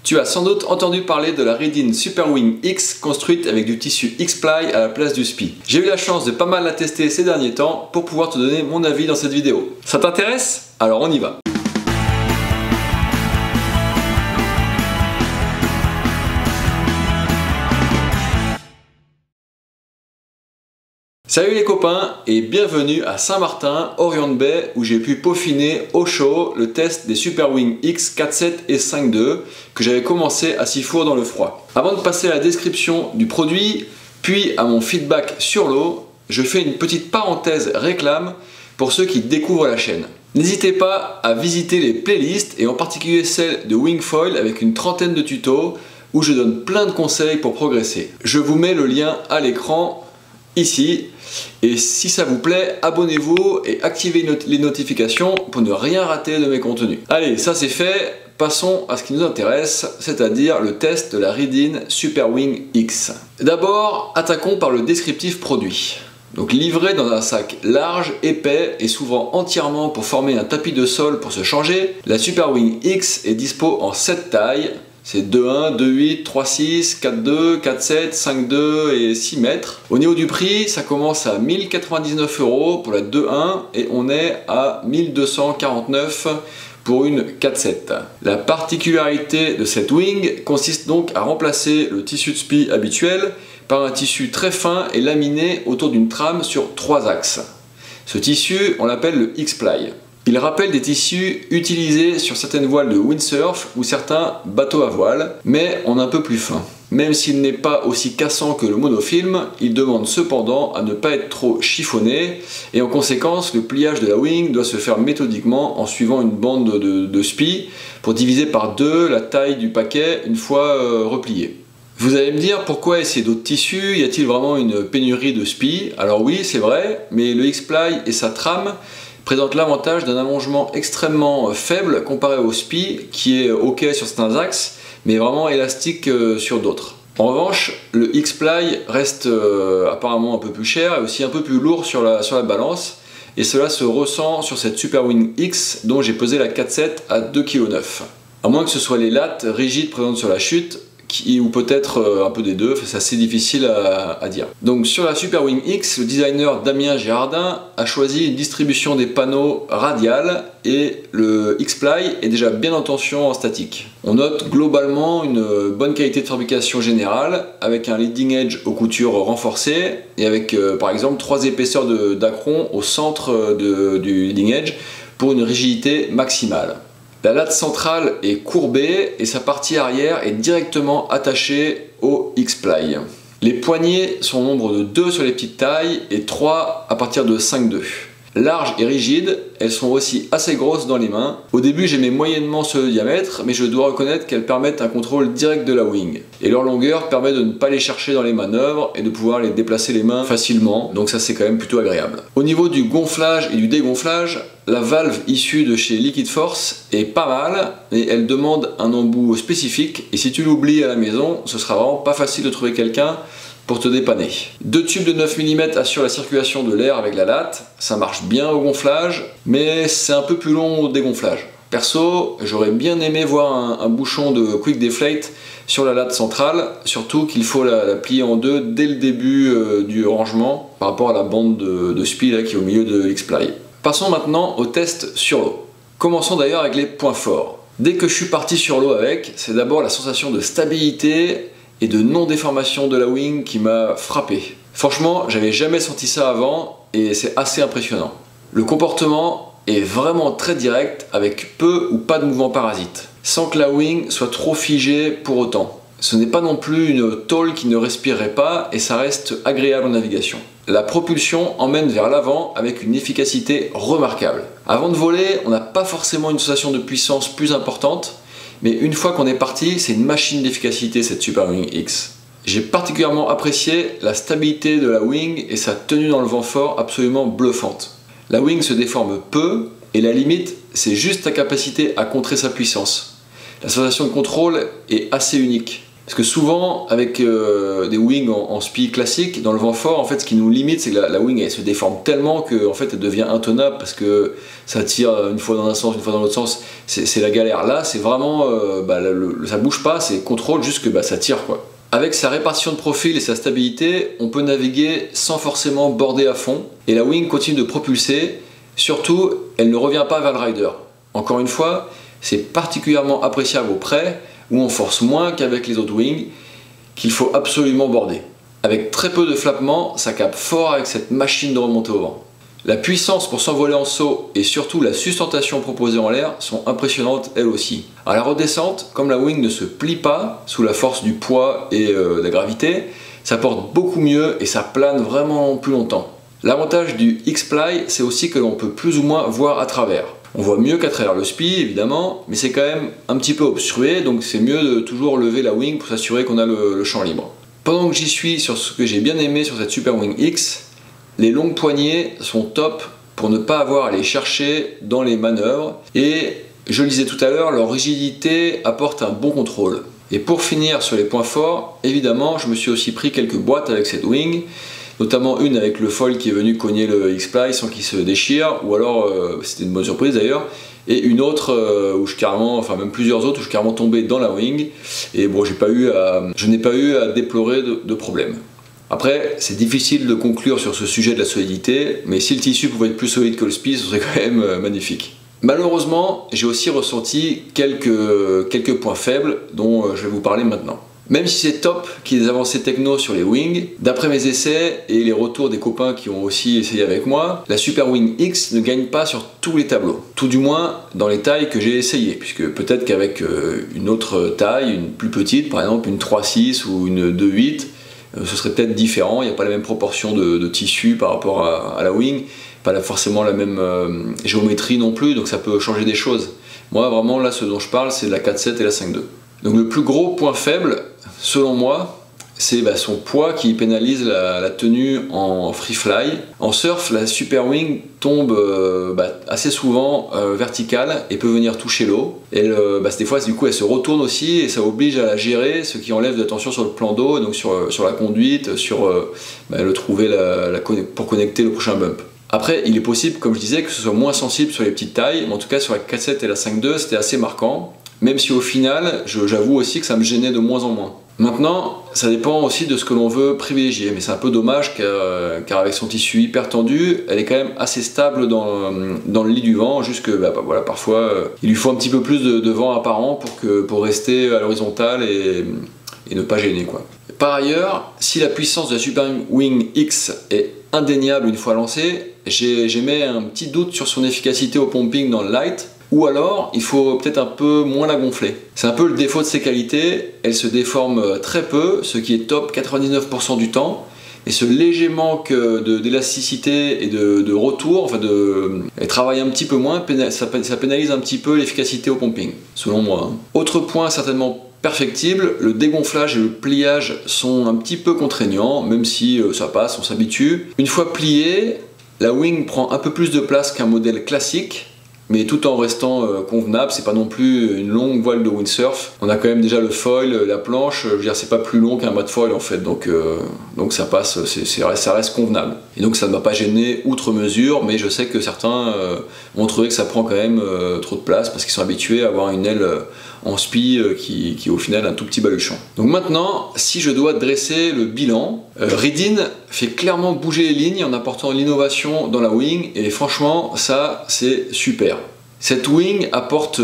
Tu as sans doute entendu parler de la Reedine Super Wing X construite avec du tissu X-Ply à la place du SPI. J'ai eu la chance de pas mal la tester ces derniers temps pour pouvoir te donner mon avis dans cette vidéo. Ça t'intéresse? Alors on y va. Salut les copains et bienvenue à Saint-Martin, Orion Bay, où j'ai pu peaufiner au chaud le test des Super Wing X 4.7 et 5.2 que j'avais commencé à 6 fours dans le froid. Avant de passer à la description du produit, puis à mon feedback sur l'eau, je fais une petite parenthèse réclame pour ceux qui découvrent la chaîne. N'hésitez pas à visiter les playlists et en particulier celle de Wingfoil avec une trentaine de tutos où je donne plein de conseils pour progresser. Je vous mets le lien à l'écran ici, et si ça vous plaît, abonnez-vous et activez les notifications pour ne rien rater de mes contenus. Allez, ça c'est fait, passons à ce qui nous intéresse, c'est-à-dire le test de la Reedine Super Wing X. D'abord, attaquons par le descriptif produit. Donc livré dans un sac large, épais et s'ouvrant entièrement pour former un tapis de sol pour se changer, la Super Wing X est dispo en 7 tailles. C'est 2.1, 2.8, 3.6, 4.2, 4.7, 5.2 et 6 mètres. Au niveau du prix, ça commence à 1099 € pour la 2.1 et on est à 1249 € pour une 4.7. La particularité de cette wing consiste donc à remplacer le tissu de SPI habituel par un tissu très fin et laminé autour d'une trame sur 3 axes. Ce tissu, on l'appelle le X-Ply. Il rappelle des tissus utilisés sur certaines voiles de windsurf ou certains bateaux à voile, mais en un peu plus fin. Même s'il n'est pas aussi cassant que le monofilm, il demande cependant à ne pas être trop chiffonné et en conséquence le pliage de la wing doit se faire méthodiquement en suivant une bande de SPI pour diviser par 2 la taille du paquet une fois replié. Vous allez me dire pourquoi essayer d'autres tissus, y a-t-il vraiment une pénurie de SPI? Alors oui, c'est vrai, mais le X-Ply et sa trame présente l'avantage d'un allongement extrêmement faible comparé au SPI qui est ok sur certains axes mais vraiment élastique sur d'autres. En revanche, le X-Ply reste apparemment un peu plus cher et aussi un peu plus lourd sur la balance et cela se ressent sur cette Super Wing X dont j'ai pesé la 4.7 à 2,9 kg. À moins que ce soit les lattes rigides présentes sur la chute ou peut-être un peu des deux, c'est assez difficile à dire. Donc sur la Super Wing X, le designer Damien Gérardin a choisi une distribution des panneaux radiale et le X-Ply est déjà bien en tension en statique. On note globalement une bonne qualité de fabrication générale avec un leading edge aux coutures renforcées et avec par exemple 3 épaisseurs d'acron au centre du leading edge pour une rigidité maximale. La latte centrale est courbée et sa partie arrière est directement attachée au X-Ply. Les poignées sont au nombre de 2 sur les petites tailles et 3 à partir de 5.2. Larges et rigides, elles sont aussi assez grosses dans les mains. Au début j'aimais moyennement ce diamètre, mais je dois reconnaître qu'elles permettent un contrôle direct de la wing. Et leur longueur permet de ne pas les chercher dans les manœuvres et de pouvoir les déplacer les mains facilement, donc ça c'est quand même plutôt agréable. Au niveau du gonflage et du dégonflage, la valve issue de chez Liquid Force est pas mal, mais elle demande un embout spécifique et si tu l'oublies à la maison, ce sera vraiment pas facile de trouver quelqu'un pour te dépanner. 2 tubes de 9 mm assurent la circulation de l'air avec la latte, ça marche bien au gonflage, mais c'est un peu plus long au dégonflage. Perso, j'aurais bien aimé voir un bouchon de Quick Deflate sur la latte centrale, surtout qu'il faut la plier en deux dès le début du rangement par rapport à la bande de SPI là, qui est au milieu de X-Ply. Passons maintenant au test sur l'eau. Commençons d'ailleurs avec les points forts. Dès que je suis parti sur l'eau avec, c'est d'abord la sensation de stabilité et de non-déformation de la wing qui m'a frappé. Franchement, j'avais jamais senti ça avant et c'est assez impressionnant. Le comportement est vraiment très direct avec peu ou pas de mouvement parasite, sans que la wing soit trop figée pour autant. Ce n'est pas non plus une tôle qui ne respirerait pas et ça reste agréable en navigation. La propulsion emmène vers l'avant avec une efficacité remarquable. Avant de voler, on n'a pas forcément une sensation de puissance plus importante, mais une fois qu'on est parti, c'est une machine d'efficacité cette Super Wing X. J'ai particulièrement apprécié la stabilité de la wing et sa tenue dans le vent fort absolument bluffante. La wing se déforme peu et la limite, c'est juste sa capacité à contrer sa puissance. La sensation de contrôle est assez unique. Parce que souvent, avec des wings en spi classique, dans le vent fort, en fait, ce qui nous limite, c'est que la wing elle se déforme tellement qu'en fait, elle devient intenable parce que ça tire une fois dans un sens, une fois dans l'autre sens. C'est la galère. Là, c'est vraiment, ça bouge pas, c'est contrôle, juste que ça tire quoi. Avec sa répartition de profil et sa stabilité, on peut naviguer sans forcément border à fond, et la wing continue de propulser. Surtout, elle ne revient pas vers le rider. Encore une fois, c'est particulièrement appréciable au près, où on force moins qu'avec les autres wings, qu'il faut absolument border. Avec très peu de flappement, ça capte fort avec cette machine de remontée au vent. La puissance pour s'envoler en saut et surtout la sustentation proposée en l'air sont impressionnantes elles aussi. À la redescente, comme la wing ne se plie pas sous la force du poids et de la gravité, ça porte beaucoup mieux et ça plane vraiment plus longtemps. L'avantage du X-Ply, c'est aussi que l'on peut plus ou moins voir à travers. On voit mieux qu'à travers le spi, évidemment, mais c'est quand même un petit peu obstrué, donc c'est mieux de toujours lever la wing pour s'assurer qu'on a le champ libre. Pendant que j'y suis sur ce que j'ai bien aimé sur cette Super Wing X, les longues poignées sont top pour ne pas avoir à les chercher dans les manœuvres, et je le disais tout à l'heure, leur rigidité apporte un bon contrôle. Et pour finir sur les points forts, évidemment, je me suis aussi pris quelques boîtes avec cette wing, notamment une avec le foil qui est venu cogner le X-Ply sans qu'il se déchire, ou alors, c'était une bonne surprise d'ailleurs, et une autre où je suis carrément, enfin même plusieurs autres où je suis carrément tombé dans la wing, et bon, je n'ai pas eu à déplorer de problème. Après, c'est difficile de conclure sur ce sujet de la solidité, mais si le tissu pouvait être plus solide que le spi, ce serait quand même magnifique. Malheureusement, j'ai aussi ressenti quelques points faibles dont je vais vous parler maintenant. Même si c'est top qu'il y ait des avancées techno sur les wings, d'après mes essais et les retours des copains qui ont aussi essayé avec moi, la Super Wing X ne gagne pas sur tous les tableaux. Tout du moins dans les tailles que j'ai essayées, puisque peut-être qu'avec une autre taille, une plus petite, par exemple une 3.6 ou une 2.8, ce serait peut-être différent, il n'y a pas la même proportion de tissu par rapport à la wing, pas forcément la même géométrie non plus, donc ça peut changer des choses. Moi vraiment là ce dont je parle c'est la 4.7 et la 5.2. Donc le plus gros point faible, selon moi, c'est son poids qui pénalise la tenue en free fly. En surf, la Super Wing tombe assez souvent verticale et peut venir toucher l'eau. Et des fois, du coup, elle se retourne aussi et ça oblige à la gérer, ce qui enlève de la tension sur le plan d'eau, donc sur la conduite, sur le trouver pour connecter le prochain bump. Après, il est possible, comme je disais, que ce soit moins sensible sur les petites tailles, mais en tout cas sur la 4.7 et la 5.2, c'était assez marquant. Même si au final, j'avoue aussi que ça me gênait de moins en moins. Maintenant, ça dépend aussi de ce que l'on veut privilégier, mais c'est un peu dommage car avec son tissu hyper tendu, elle est quand même assez stable dans le lit du vent, juste que voilà, parfois il lui faut un petit peu plus de vent apparent pour rester à l'horizontale et ne pas gêner quoi. Par ailleurs, si la puissance de la Super Wing X est indéniable une fois lancée, j'émets un petit doute sur son efficacité au pumping dans le light. Ou alors, il faut peut-être un peu moins la gonfler. C'est un peu le défaut de ses qualités, elle se déforme très peu, ce qui est top 99% du temps, et ce léger manque d'élasticité et de retour, elle travaille un petit peu moins, ça pénalise un petit peu l'efficacité au pumping, selon moi. Autre point certainement perfectible, le dégonflage et le pliage sont un petit peu contraignants, même si ça passe, on s'habitue. Une fois pliée, la wing prend un peu plus de place qu'un modèle classique, mais tout en restant convenable, c'est pas non plus une longue voile de windsurf. On a quand même déjà le foil, la planche, je veux dire c'est pas plus long qu'un mat foil en fait, donc ça passe, ça reste convenable. Et donc ça ne m'a pas gêné outre mesure, mais je sais que certains ont trouvé que ça prend quand même trop de place parce qu'ils sont habitués à avoir une aile en spi qui est au final un tout petit baluchon. Donc maintenant, si je dois dresser le bilan, Reedin fait clairement bouger les lignes en apportant l'innovation dans la wing et franchement ça c'est super. Cette wing apporte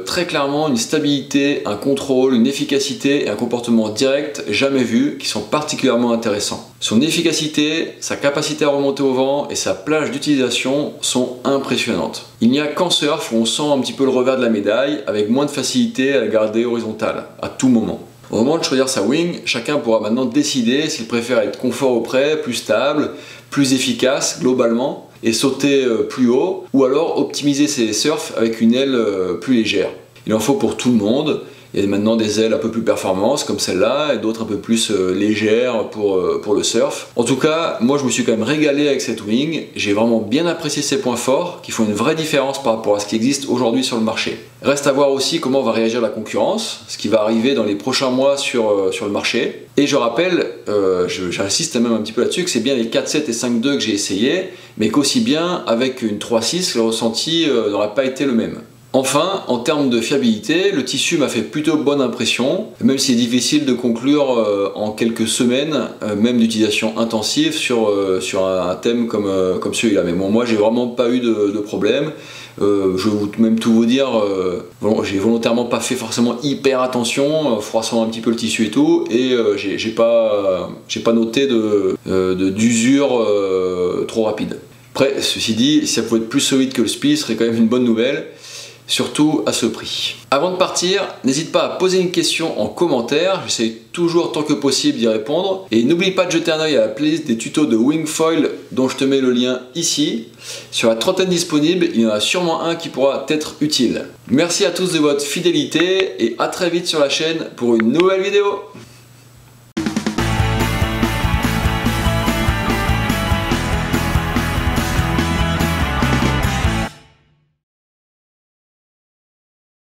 très clairement une stabilité, un contrôle, une efficacité et un comportement direct jamais vu qui sont particulièrement intéressants. Son efficacité, sa capacité à remonter au vent et sa plage d'utilisation sont impressionnantes. Il n'y a qu'en surf où on sent un petit peu le revers de la médaille avec moins de facilité à la garder horizontale à tout moment. Au moment de choisir sa wing, chacun pourra maintenant décider s'il préfère être confort au près, plus stable, plus efficace globalement, et sauter plus haut, ou alors optimiser ses surfs avec une aile plus légère. Il en faut pour tout le monde, Il y a maintenant des ailes un peu plus performantes comme celle-là et d'autres un peu plus légères pour le surf. En tout cas, moi je me suis quand même régalé avec cette wing. J'ai vraiment bien apprécié ses points forts qui font une vraie différence par rapport à ce qui existe aujourd'hui sur le marché. Reste à voir aussi comment va réagir la concurrence, ce qui va arriver dans les prochains mois sur le marché. Et je rappelle, j'insiste même un petit peu là-dessus, que c'est bien les 4.7 et 5.2 que j'ai essayé, mais qu'aussi bien avec une 3.6, le ressenti n'aurait pas été le même. Enfin, en termes de fiabilité, le tissu m'a fait plutôt bonne impression, même s'il est difficile de conclure en quelques semaines, même d'utilisation intensive, sur un thème comme celui-là. Mais bon, moi, j'ai vraiment pas eu de problème. Je vais même tout vous dire, j'ai volontairement pas fait forcément hyper attention, froissant un petit peu le tissu et tout, et j'ai pas noté d'usure trop rapide. Après, ceci dit, si ça pouvait être plus solide que le SPI, ce serait quand même une bonne nouvelle. Surtout à ce prix. Avant de partir, n'hésite pas à poser une question en commentaire, j'essaie toujours tant que possible d'y répondre. Et n'oublie pas de jeter un œil à la playlist des tutos de Wingfoil dont je te mets le lien ici. Sur la trentaine disponible, il y en a sûrement un qui pourra t'être utile. Merci à tous de votre fidélité et à très vite sur la chaîne pour une nouvelle vidéo.